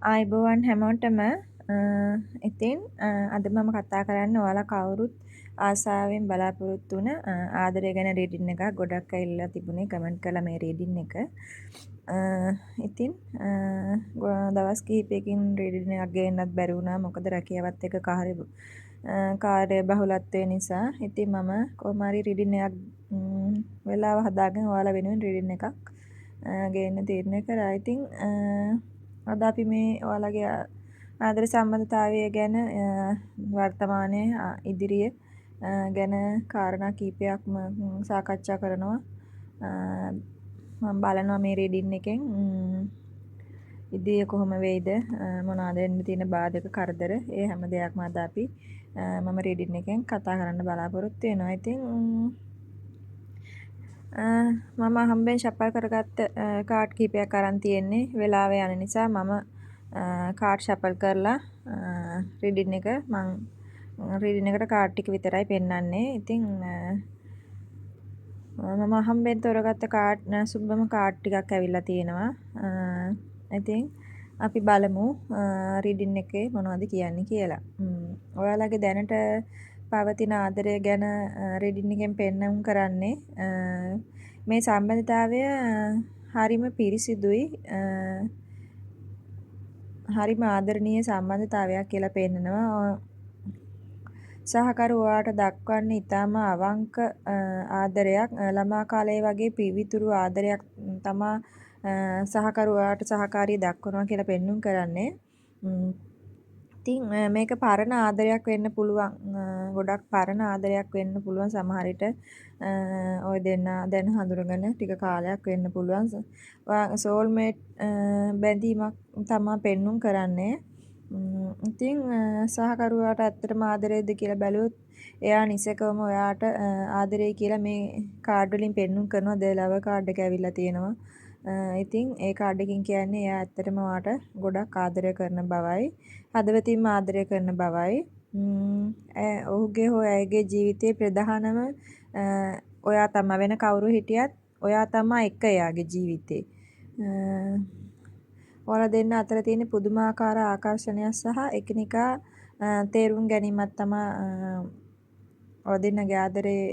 ආයුබෝවන් හැමෝටම ඉතින් අද මම කතා කරන්න ඔයාලා කවුරුත් ආසාවෙන් බලාපොරොත්තු වුණ ආදරය ගැන රීඩින් එකක් ගොඩක් ඇවිල්ලා තිබුණේ කමෙන්ට් කළා මේ රීඩින් එක. ඉතින් දවස් කිහිපයකින් රීඩින් එකක් ගේන්නත් බැරි වුණා. මොකද රැකියාවත් එක්ක කාර්ය බහුලත්වය නිසා. ඉතින් මම කොහොම හරි රීඩින් එකක් වෙලාව හදාගෙන ඔයාලා වෙනුවෙන් රීඩින් එකක් ගේන්න තීරණය කරා. ඉතින් අද අපි මේ ඔයාලගේ ආදර සම්බන්ධතාවය ගැන වර්තමානයේ ඉදිරිය ගැන කාරණා කීපයක්ම සාකච්ඡා කරනවා. මම බලනවා මේ රීඩින් එකෙන් ඉදිරිය කොහොම වෙයිද මොනවාද එන්න තියෙන බාධක කරදර ඒ හැම දෙයක්ම අද අපි මම රීඩින් එකෙන් කතා කරන්න බලාපොරොත්තු වෙනවා. ඉතින් මම හම්බෙන් ශපල් කරගත්ත කාඩ් කීපයක් අරන් තියෙන්නේ. වෙලාව යන නිසා මම කාඩ් ශපල් කරලා රීඩින් එකට කාඩ් ටික විතරයි පෙන්වන්නේ. ඉතින් මම හම්බෙන් තෝරගත්ත සුබම කාඩ් ටිකක් ඇවිල්ලා තියෙනවා. ඉතින් අපි බලමු රීඩින් එකේ මොනවද කියන්නේ කියලා. ඔයාලගේ දැනට පවතින ආදරය ගැන රීඩින් එකෙන් පෙන්වුම් කරන්නේ මේ සම්බන්ධතාවය හරිම පිරිසිදුයි හරිම ආදරණීය සම්බන්ධතාවයක් කියලා පෙන්නනවා. සහකරු ඔයාට දක්වන්නේ ඊටාම අවංක ආදරයක් ළමා කාලයේ වගේ පිවිතුරු ආදරයක් තමා සහකරු ඔයාට සහකාරිය දක්වනවා කියලා පෙන්වුම් කරන්නේ. ඉතින් මේක පරණ ආදරයක් වෙන්න පුළුවන්. ගොඩක් පරණ ආදරයක් වෙන්න පුළුවන් සමහර විට ඔය දෙන්නා දැන් හඳුනගෙන ටික කාලයක් වෙන්න පුළුවන්. සෝල්මේට් බැඳීමක් තමයි පෙන්වුම් කරන්නේ. ඉතින් සහකරුවාට ඇත්තටම ආදරේද කියලා බැලුවොත් එයා නිසකවම ඔයාට ආදරේ කියලා මේ කාඩ් වලින් පෙන්වුම් කරනවා. ද ලව කාඩ් එක ඇවිල්ලා තියෙනවා. ඉතින් ඒ කාඩ් එකකින් කියන්නේ එයා ඇත්තටම ඔයාට ගොඩක් ආදරය කරන බවයි. හදවතින්ම ආදරය කරන බවයි. ඔහුගේ හෝ ඇයගේ ජීවිතයේ ප්‍රධානම ඔයා තමයි. වෙන කවුරු හිටියත් ඔයා තමයි එක එයාගේ ජීවිතේ. ඔයාලා දෙන්න අතර තියෙන පුදුමාකාර ආකර්ෂණයක් සහ එකිනෙකා තේරුම් ගැනීමක් තමයි ඔය දෙන්නගේ ආදරේ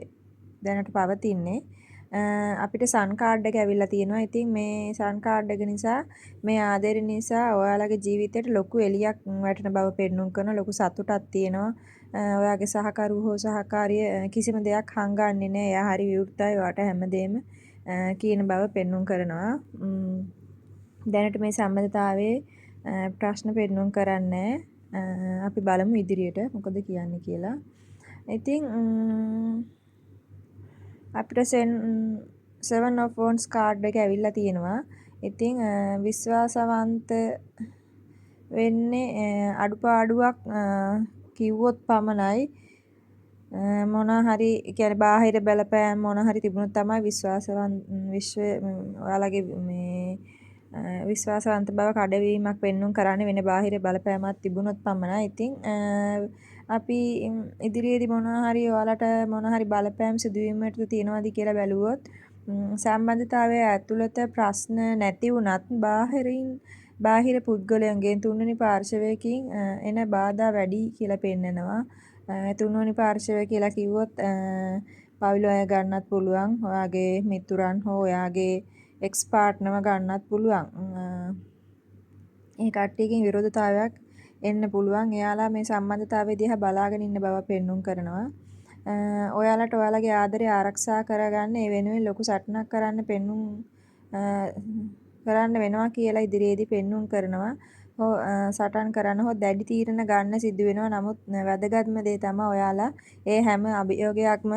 දැනට පවතින්නේ. අපිට සන් කාඩ් එක ඇවිල්ලා තියෙනවා. ඉතින් මේ සන් කාඩ් එක නිසා මේ ආදරය නිසා ඔයාලගේ ජීවිතයට ලොකු එළියක් වැටෙන බව පෙන්වුම් කරන ලොකු සතුටක් තියෙනවා. ඔයාගේ සහකරු හෝ සහකාරිය කිසිම දෙයක් හංගන්නේ නැහැ. එයා හරි විවෘතයි. ඔයාට හැමදේම කියන බව පෙන්වුම් කරනවා. දැනට මේ සම්බන්ධතාවයේ ප්‍රශ්න පෙන්වුම් කරන්නේ අපි බලමු ඉදිරියට මොකද කියන්නේ කියලා. ඉතින් අපිට 7 of wands කාඩ් එක ඇවිල්ලා තියෙනවා. ඉතින් විශ්වාසවන්ත වෙන්නේ අඩුපාඩුවක් කිව්වොත් පමණයි. මොනවා හරි කියන්නේ බාහිර බලපෑම් මොනවා හරි තිබුණොත් තමයි ඔයාලගේ මේ විශ්වාසවන්ත බව කඩවීමක් පෙන්වුම් කරන්නේ වෙන බාහිර බලපෑමක් තිබුණොත් පමණයි. ඉතින් අපි ඉදිරියේදී මොනවා හරි ඔයාලට මොනවා හරි බලපෑම් සිදුවීමකට තියනවාද කියලා බැලුවොත් සම්බන්ධතාවය ඇතුළත ප්‍රශ්න නැති වුණත් බාහිර පුද්ගලයන්ගෙන් තුන්වෙනි පාර්ශවයකින් එන බාධා වැඩි කියලා පෙන්නනවා. තුන්වෙනි පාර්ශවය කියලා කිව්වොත් පවිල අය ගන්නත් පුළුවන්. ඔයාගේ මිතුරන් හෝ ඔයාගේ එක්ස් පාර්ට්නර්ව ගන්නත් පුළුවන්. ඒ කට්ටියකින් විරෝධතාවයක් එන්න පුළුවන්. එයාලා මේ සම්බන්ධතාවය දිහා බලාගෙන ඉන්න බව පෙන්වුම් කරනවා. ඔයාලට ඔයාලගේ ආදරය ආරක්ෂා කරගන්න ඒ වෙනුවෙන් ලොකු සටනක් කරන්න වෙනවා කියලා ඉදිරියේදී පෙන්වුම් කරනවා. සටන් කරන හෝ දැඩි තීරණ ගන්න සිදු වෙනවා. නමුත් වැදගත්ම දේ තමයි ඔයාලා ඒ හැම අභියෝගයක්ම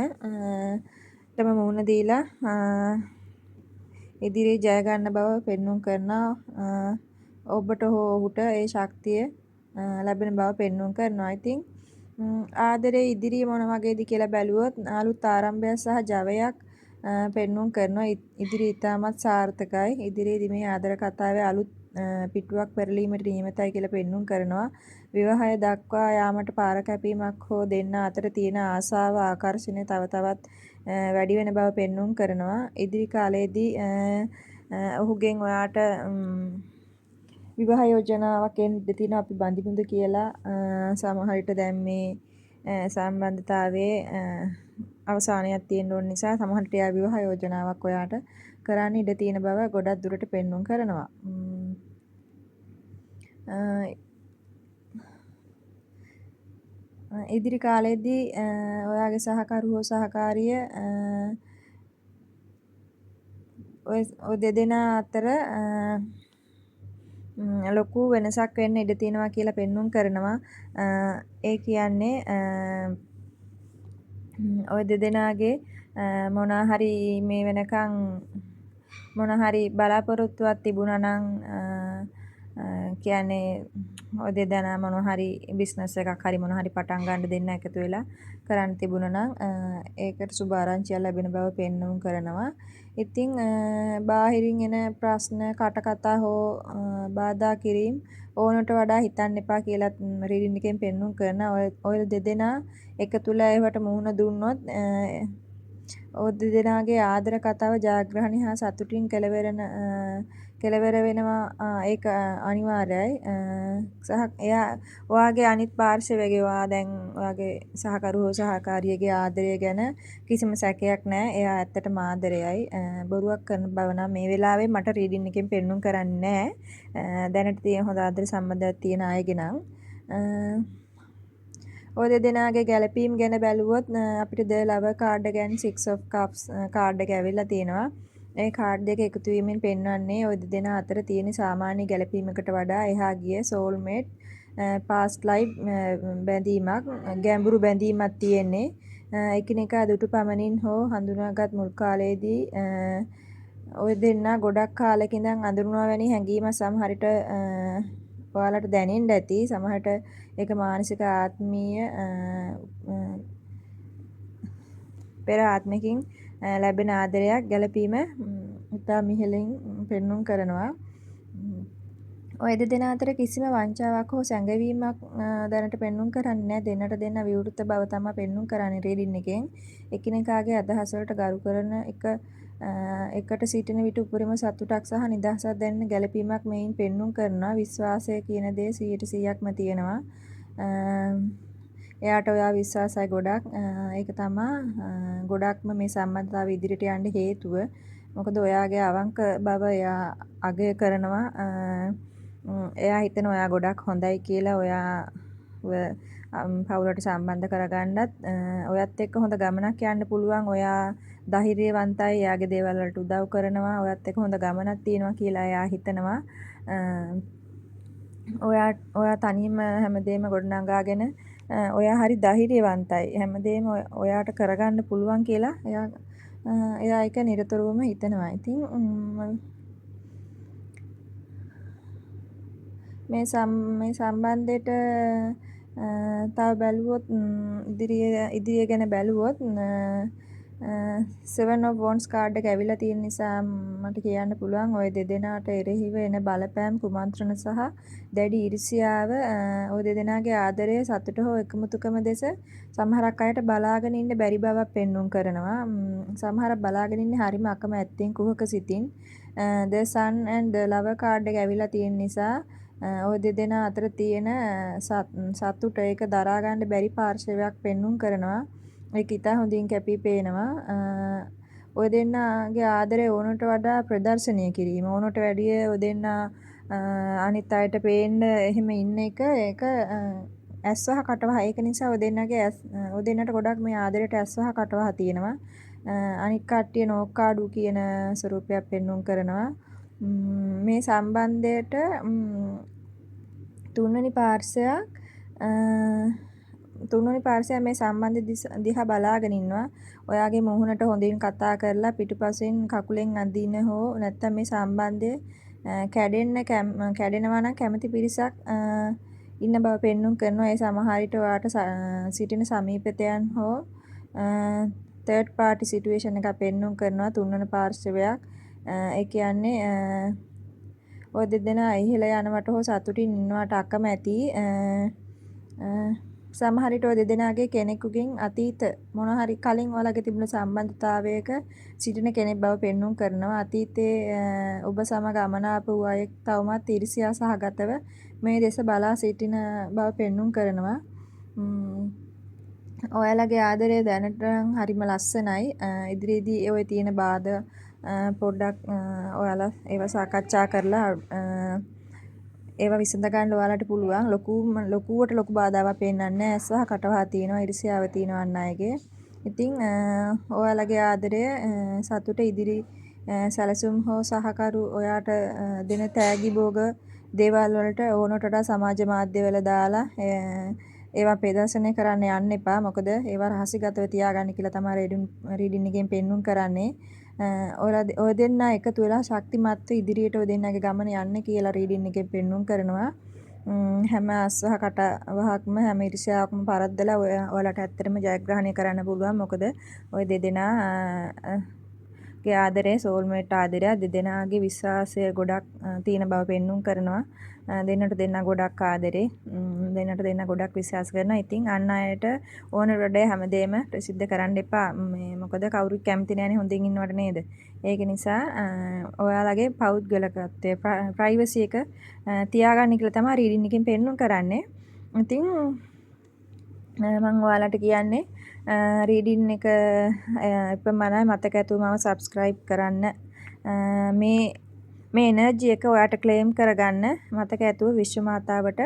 මුහුණ දීලා ඉදිරියේ ජය ගන්න බව පෙන්වුම් කරනවා. ඔබට හෝ ඔහුට ඒ ශක්තිය ලැබෙන බව පෙන්වුම් කරනවා. ඉතින් ආදරේ ඉදිරිය මොන වගේද කියලා බැලුවොත් අලුත් ආරම්භයක් සහ ජවයක් පෙන්වුම් කරනවා. ඉදිරිය ඉතාමත් සාර්ථකයි. ඉදිරියේදී මේ ආදර කතාවේ අලුත් පිටුවක් පෙරලීමට නියමිතයි කියලා පෙන්වුම් කරනවා. විවාහය දක්වා යාමට පාර කැපීමක් හෝ දෙන්න අතර තියෙන ආසාව ආකර්ෂණය තව තවත් වැඩි වෙන බව පෙන්වුම් කරනවා. ඉදිරි කාලයේදී ඔහුගෙන් ඔයාට විවාහ යෝජනාවක් එන්න ඉඩ තියෙනවා අපි බඳිමුද කියලා. සමහර විට දැන් මේ සම්බන්ධතාවයේ අවසානයක් තියෙන්න ඕන නිසා සමහර විට එයා විවාහ යෝජනාවක් ඔයාට කරන්න ඉඩ තියෙන බව ගොඩක් දුරට පෙන්눔 කරනවා. ඉදිරි කාලෙදී ඔයාගේ සහකරු හෝ සහකාරිය ඔය දෙදෙනා අතර ලොකු වෙනසක් වෙන්න ඉඩ තියෙනවා කියලා පෙන්눔 කරනවා. ඒ කියන්නේ ඔය දෙදෙනාගේ මොනවා හරි මේ වෙනකන් මොනවා හරි බලාපොරොත්තුවක් තිබුණා නම් කියන්නේ ඔය දෙදෙනා මොනවා හරි බිස්නස් එකක් හරි මොනවා හරි පටන් ගන්න දෙන්න එකතු වෙලා කරන්න තිබුණා නම් ඒකට සුබ ආරංචියක් ලැබෙන බව පෙන්눔 කරනවා. ඉතින් බාහිරින් එන ප්‍රශ්න කටකතා හෝ බාධා කිරීම ඕනට වඩා හිතන්න එපා කියලා රීඩින් එකෙන් පෙන්눔 කරන ඔය දෙදෙනා එකතුලා ඒවට මුහුණ දුන්නොත් ඔය දෙදෙනාගේ ආදර කතාව ජයග්‍රහණය හා සතුටින් කෙලවර වෙනවා ඒක අනිවාර්යයි. සහ එයා ඔයාගේ අනිත් පාර්ශවයේ ඔයා දැන් ඔයාගේ සහකරු හෝ සහකාරියගේ ආදරය ගැන කිසිම සැකයක් නැහැ. එයා ඇත්තටම ආදරයයි. බොරුවක් කරන බව නම් මේ වෙලාවේ මට රීඩින් එකෙන් පෙන්눔 කරන්නේ නැහැ. දැනට තියෙන හොඳ ආදර සම්බන්ධයක් තියෙන අයගේ නම් ඔය දෙදෙනාගේ ගැළපීම් ගැන බැලුවොත් අපිට The Lover card ගැන 6 of Cups කාඩ් එක ඇවිල්ලා තියෙනවා. ඒ කාඩ් දෙක එකතු වීමෙන් පෙන්වන්නේ ඔය දෙදෙනා අතර තියෙන සාමාන්‍ය ගැළපීමකට වඩා එහා ගිය soulmate past life බැඳීමක් ගැඹුරු බැඳීමක් තියෙන්නේ. එකිනෙකා දුටු පමණින් හෝ හඳුනාගත් මුල් කාලයේදී ඔය දෙන්නා ගොඩක් කාලෙක ඉඳන් අඳුරනවා වැනි හැඟීම සමහරට ඔයාලට දැනෙන්න ඇති. සමහරට ඒක මානසික ආත්මීය පෙර ආත්මකින් ලැබෙන ආදරයක් ගැළපීම ඉතා මිහිලින් පෙන්눔 කරනවා. ඔය දෙදෙනා අතර කිසිම වංචාවක් හෝ සැඟවීමක් දැනට පෙන්눔 කරන්නේ නැහැ. දෙන්නට දෙන්න විවෘත බව තමයි පෙන්눔 කරන්නේ රීඩින් එකෙන්. එකිනෙකාගේ අදහස් වලට ගරු කරන එකට සිටින විට උපරිම සතුටක් සහ නිදහසක් දැනෙන ගැළපීමක් මෙයින් පෙන්눔 කරනවා. විශ්වාසය කියන දේ 100%ක්ම තියෙනවා. එයාට ඔයා විශ්වාසයි ගොඩක්. ඒක තමයි ගොඩක්ම මේ සම්බන්ධතාවය ඉදිරියට යන්න හේතුව. මොකද ඔයාගේ අවංක බව එයා අගය කරනවා. එයා හිතන ඔයා ගොඩක් හොඳයි කියලා ඔයා පවුලට සම්බන්ධ කරගන්නත් ඔයත් එක්ක හොඳ ගමනක් යන්න පුළුවන්. ඔයා ධෛර්යවන්තයි. එයාගේ දේවල් වලට උදව් කරනවා. ඔයත් එක්ක හොඳ ගමනක් තියෙනවා කියලා එයා හිතනවා. ඔයා තනියම හැමදේම ගොඩනගාගෙන ඔයා හරි ධෛර්යවන්තයි. හැමදේම ඔයාට කරගන්න පුළුවන් කියලා එයා ඒක නිරතුරුවම හිතනවා. ඉතින් මේ සම්බන්ධයට තව බැලුවොත් ඉදිරිය ගැන බැලුවොත් 7 of Wands කාඩ් එක ඇවිල්ලා තියෙන නිසා මට කියන්න පුළුවන් ওই දෙදෙනාට එරෙහිව එන බලපෑම් කුමන්ත්‍රණ සහ දැඩි ඊර්ෂ්‍යාව ওই දෙදෙනාගේ ආදරය සතුට හෝ එකමුතුකම දෙස සමහරක් අයට බලාගෙන ඉන්න බැරි බවක් පෙන්눔 කරනවා. සමහරක් බලාගෙන ඉන්නේ හරිම අකමැත්තෙන් කුහක සිතින්. The Sun and the Lover card එක ඇවිල්ලා තියෙන නිසා ওই දෙදෙනා අතර තියෙන සතුට ඒක දරා ගන්න බැරි පාර්ශවයක් පෙන්눔 කරනවා. ඒක ඉතා හොඳින් කැපී පේනවා. ඔය දෙන්නාගේ ආදරය ඕනට වඩා ප්‍රදර්ශනය කිරීම ඕනට වැඩිය ඔය දෙන්නා අනිත් අයට පේන්න එහෙම ඉන්න එක ඒක ඇස්වහ කටවහ. ඒක නිසා ඔය දෙන්නට ගොඩක් මේ ආදරයට ඇස්වහ කටවහ තියෙනවා. අනිත් කට්ටිය නෝකාඩු කියන ස්වරූපයක් පෙන්눔 කරනවා. මේ සම්බන්ධයට තුන්වෙනි පාර්ශවය මේ සම්බන්ධ දිහා බලාගෙන ඉන්නවා. ඔයාගේ මුහුණට හොඳින් කතා කරලා පිටුපසින් කකුලෙන් අදින්න හෝ නැත්නම් මේ සම්බන්ධය කැඩෙනවා නම් කැමති පිරිසක් ඉන්න බව පෙන්눔 කරනවා. ඒ සමහර විට ඔයාට සිටින සමීපතයන් හෝ third party situation එකක් පෙන්눔 කරනවා තුන්වන පාර්ශවයක්. ඒ කියන්නේ ඔය දෙදෙනා ඉහළ යනවට හෝ සතුටින් ඉන්නවට අකමැති සමහර විට ඔය දෙදෙනාගේ කෙනෙකුගෙන් අතීත මොන හරි කලින් ඔයාලගේ තිබුණ සම්බන්ධතාවයක සිටින කෙනෙක් බව පෙන්눔 කරනවා. අතීතයේ ඔබ සමග අමනාප වූ අයෙක් තවමත් ඊර්ෂ්‍යා සහගතව මේ දෙස බලා සිටින බව පෙන්눔 කරනවා. ඔයාලගේ ආදරය දැනට නම් හරිම ලස්සනයි. ඉදිරියේදී ඔය තියෙන බාධා පොඩ්ඩක් ඔයාලා ඒවා සාකච්ඡා කරලා ඒවා විසඳ ගන්න ඔයාලට පුළුවන්. ලොකුවට ලොකු බාධාවක් පේන්නන්නේ නැහැ. ඇස් වහ කට වහ තියෙනවා. ඊර්ෂ්‍යාව තියෙනවා අන් අයගේ. ඉතින් ඔයාලගේ ආදරය සතුට ඉදිරි සැලසුම් හෝ සහකරු ඔයාට දෙන තෑගි භෝග දේවල් වලට ඕනට වඩා සමාජ මාධ්‍යවල දාලා ඒවා ප්‍රදර්ශනය කරන්න යන්න එපා. මොකද ඒවා රහසිගතව තියාගන්න කියලා තමයි රීඩින් එකෙන් පෙන්눔 කරන්නේ. ඔය දෙන්නා එකතු වෙලා ශක්තිමත්ව ඉදිරියට ඔය දෙන්නාගේ ගමන යන්න කියලා රීඩින් එකෙන් පෙන්눔 කරනවා. හැම අස්වහ කට වහක්ම හැම ඊර්ෂ්‍යාවක්ම පරද්දලා ඔයාලට ඇත්තටම ජයග්‍රහණය කරන්න පුළුවන්. මොකද ඔය දෙදෙනා ගේ ආදරය සෝල්මේට් ආදරය දෙදෙනාගේ විශ්වාසය ගොඩක් තියෙන බව පෙන්눔 කරනවා. දෙන්නට දෙන්නා ගොඩක් ආදරේ. දෙන්නට දෙන්නා ගොඩක් විශ්වාස කරනවා. ඉතින් අන් අයට ඕන රොඩේ හැමදේම ප්‍රසිද්ධ කරන්න එපා. මොකද කවුරුත් කැමති නැනේ හොඳින් ඉන්නවට නේද? ඒක නිසා ඔයාලගේ පෞද්ගලිකත්වය ප්‍රයිවසි එක තියාගන්න කියලා තමයි රීඩින් එකෙන් පෙන්눔 කරන්නේ. ඉතින් මම ඔයාලට කියන්නේ රීඩින් එක එපමණයි. මතක ඇතුව මම සබ්ස්ක්‍රයිබ් කරන්න. මේ එනර්ජි එක ඔයාට ක්ලේම් කරගන්න මතක ඇතුව විශ්ව මාතාවට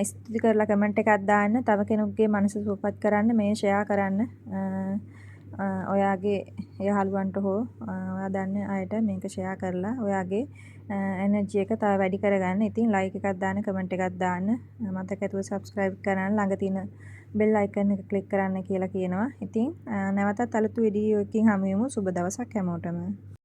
ස්තුති කරලා කමෙන්ට් එකක් දාන්න. තව කෙනෙකුගේ මනස සුවපත් කරන්න මේ ෂෙයා කරන්න. ඔයාගේ යහළුවන්ට හෝ ඔයා දන්න අයට මේක ෂෙයා කරලා ඔයාගේ එනර්ජි එක තව වැඩි කරගන්න. ඉතින් ලයික් එකක් දාන්න, කමෙන්ට් එකක් දාන්න. මතක ඇතුව සබ්ස්ක්‍රයිබ් කරන්න. ළඟ තියෙන බෙල් අයිකන් එක ක්ලික් කරන්න කියලා කියනවා. ඉතින් නැවතත් අලුත් වීඩියෝ එකකින් හමු වෙමු. සුබ දවසක් හැමෝටම.